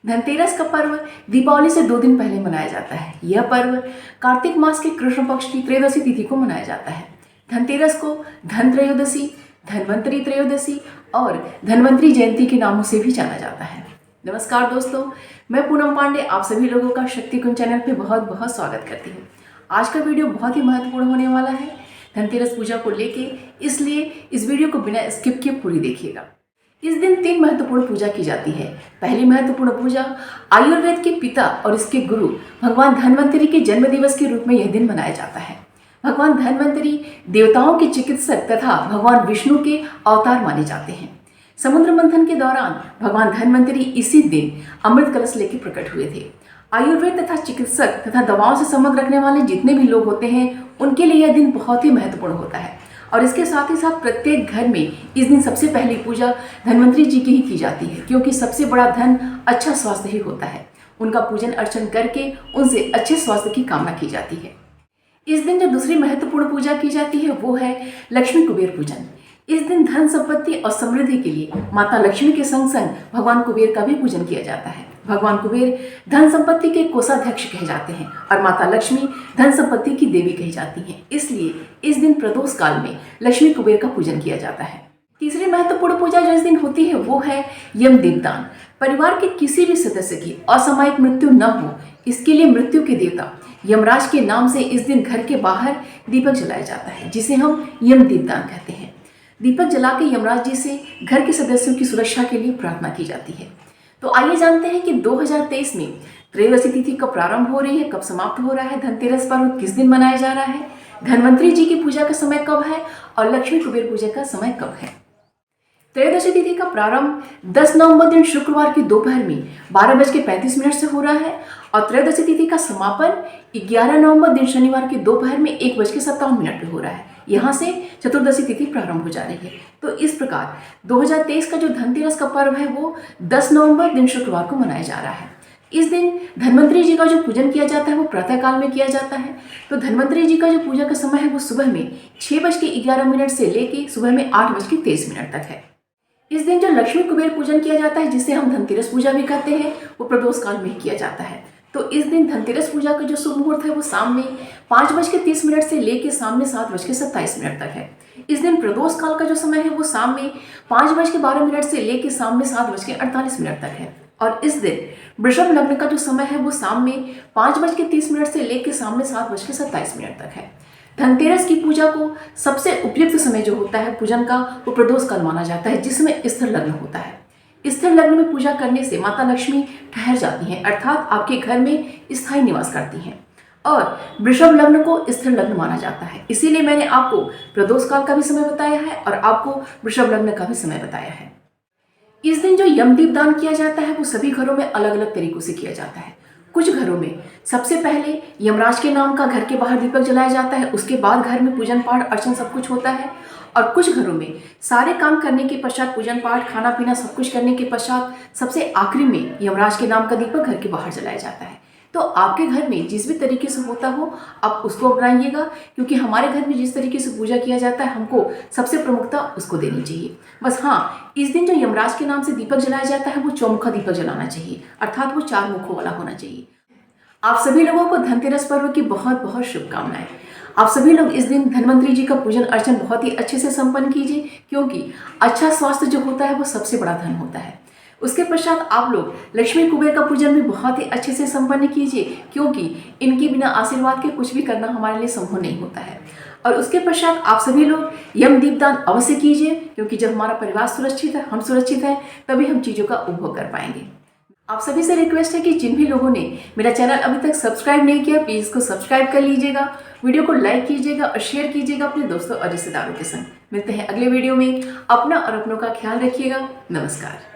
धनतेरस का पर्व दीपावली से 2 दिन पहले मनाया जाता है। यह पर्व कार्तिक मास के कृष्ण पक्ष की त्रयोदशी तिथि को मनाया जाता है। धनतेरस को धन त्रयोदशी, धन्वंतरी त्रयोदशी और धन्वंतरी जयंती के नामों से भी जाना जाता है। नमस्कार दोस्तों, मैं पूनम पांडे आप सभी लोगों का शक्ति कुंज चैनल पे बहुत बहुत स्वागत करती हूँ। आज का वीडियो बहुत ही महत्वपूर्ण होने वाला है धनतेरस पूजा को लेके, इसलिए इस वीडियो को बिना स्किप किए पूरी देखिएगा। इस दिन 3 महत्वपूर्ण पूजा की जाती है। पहली महत्वपूर्ण पूजा आयुर्वेद के पिता और इसके गुरु भगवान धन्वंतरी के जन्म दिवस के रूप में यह दिन मनाया जाता है। भगवान धन्वंतरी देवताओं के चिकित्सक तथा भगवान विष्णु के अवतार माने जाते हैं। समुद्र मंथन के दौरान भगवान धन्वंतरी इसी दिन अमृत कलश लेकर प्रकट हुए थे। आयुर्वेद तथा चिकित्सक तथा दवाओं से संबंध रखने वाले जितने भी लोग होते हैं उनके लिए यह दिन बहुत ही महत्वपूर्ण होता है। और इसके साथ ही साथ प्रत्येक घर में इस दिन सबसे पहली पूजा धन्वंतरी जी की ही की जाती है, क्योंकि सबसे बड़ा धन अच्छा स्वास्थ्य ही होता है। उनका पूजन अर्चन करके उनसे अच्छे स्वास्थ्य की कामना की जाती है। इस दिन जो दूसरी महत्वपूर्ण पूजा की जाती है वो है लक्ष्मी कुबेर पूजन। इस दिन धन संपत्ति और समृद्धि के लिए माता लक्ष्मी के संग संग भगवान कुबेर का भी पूजन किया जाता है। भगवान कुबेर धन संपत्ति के कोषाध्यक्ष कहे जाते हैं और माता लक्ष्मी धन संपत्ति की देवी कही जाती हैं। इसलिए इस दिन प्रदोष काल में लक्ष्मी कुबेर का पूजन किया जाता है। तीसरी महत्वपूर्ण पूजा जो इस दिन होती है वो है यम दीपदान। परिवार के किसी भी सदस्य की असामयिक मृत्यु न हो, इसके लिए मृत्यु के देवता यमराज के नाम से इस दिन घर के बाहर दीपक जलाया जाता है, जिसे हम यम दीपदान कहते हैं। दीपक जला के यमराज जी से घर के सदस्यों की सुरक्षा के लिए प्रार्थना की जाती है। तो आइए जानते हैं कि 2023 में त्रयोदशी तिथि कब प्रारंभ हो रही है, कब समाप्त हो रहा है, धनतेरस पर्व किस दिन मनाया जा रहा है, धन्वंतरी जी की पूजा का समय कब है और लक्ष्मी कुबेर पूजा का समय कब है। त्रयोदशी तिथि का प्रारंभ 10 नवंबर दिन शुक्रवार की दोपहर में 12:35 से हो रहा है और त्रयोदशी तिथि का समापन 11 नवंबर दिन शनिवार की दोपहर में 1:57 पे हो रहा है। यहाँ से चतुर्दशी तिथि प्रारंभ हो जा रही है। तो इस प्रकार 2023 का जो धनतेरस का पर्व है वो 10 नवंबर दिन शुक्रवार को मनाया जा रहा है। इस दिन धन्वंतरी जी का जो पूजन किया जाता है वो प्रातःकाल में किया जाता है। तो धन्वंतरी जी का जो पूजा का समय है वो सुबह में 6:11 से लेके सुबह में 8:23 तक है। इस दिन जो लक्ष्मी कुबेर पूजन किया जाता है, जिसे हम धनतेरस पूजा भी कहते हैं, वो प्रदोष काल में ही किया जाता है। तो इस दिन धनतेरस पूजा का जो शुभ मुहूर्त है वो शाम में 5:30 से लेकर शाम में 7:27 तक है। इस दिन प्रदोष काल का जो समय है वो शाम में 5:12 से लेकर शाम में 7:48 तक है। और इस दिन वृषभ लग्न का जो समय है वो शाम में 5:30 से लेकर शाम में 7:27 तक है। धनतेरस की पूजा को सबसे उपयुक्त समय जो होता है पूजन का वो प्रदोष काल माना जाता है, जिसमें स्थिर लग्न होता है। स्थिर लग्न में पूजा करने से माता लक्ष्मी ठहर जाती हैं, अर्थात आपके घर में स्थायी निवास करती हैं। और वृषभ लग्न को स्थिर लग्न माना जाता है, इसीलिए मैंने आपको प्रदोष काल का भी समय बताया है और आपको वृषभ लग्न का भी समय बताया है। इस दिन जो यम दीपदान किया जाता है वो सभी घरों में अलग अलग तरीकों से किया जाता है। कुछ घरों में सबसे पहले यमराज के नाम का घर के बाहर दीपक जलाया जाता है, उसके बाद घर में पूजन पाठ अर्चन सब कुछ होता है। और कुछ घरों में सारे काम करने के पश्चात, पूजन पाठ खाना पीना सब कुछ करने के पश्चात सबसे आखिरी में यमराज के नाम का दीपक घर के बाहर जलाया जाता है। तो आपके घर में जिस भी तरीके से होता हो आप उसको अपनाइएगा, क्योंकि हमारे घर में जिस तरीके से पूजा किया जाता है हमको सबसे प्रमुखता उसको देनी चाहिए। बस हाँ, इस दिन जो यमराज के नाम से दीपक जलाया जाता है वो चौमुखा दीपक जलाना चाहिए, अर्थात वो 4 मुखों वाला होना चाहिए। आप सभी लोगों को धनतेरस पर्व की बहुत बहुत शुभकामनाएं। आप सभी लोग इस दिन धन्वंतरी जी का पूजन अर्चन बहुत ही अच्छे से संपन्न कीजिए, क्योंकि अच्छा स्वास्थ्य जो होता है वो सबसे बड़ा धन होता है। उसके पश्चात आप लोग लक्ष्मी कुबेर का पूजन भी बहुत ही अच्छे से संपन्न कीजिए, क्योंकि इनके बिना आशीर्वाद के कुछ भी करना हमारे लिए संभव नहीं होता है। और उसके पश्चात आप सभी लोग यम दीपदान अवश्य कीजिए, क्योंकि जब हमारा परिवार सुरक्षित है, हम सुरक्षित हैं, तभी हम चीज़ों का उपभोग कर पाएंगे। आप सभी से रिक्वेस्ट है कि जिन भी लोगों ने मेरा चैनल अभी तक सब्सक्राइब नहीं किया, प्लीज़ इसको सब्सक्राइब कर लीजिएगा, वीडियो को लाइक कीजिएगा और शेयर कीजिएगा अपने दोस्तों और रिश्तेदारों के संग। मिलते हैं अगले वीडियो में। अपना और अपनों का ख्याल रखिएगा। नमस्कार।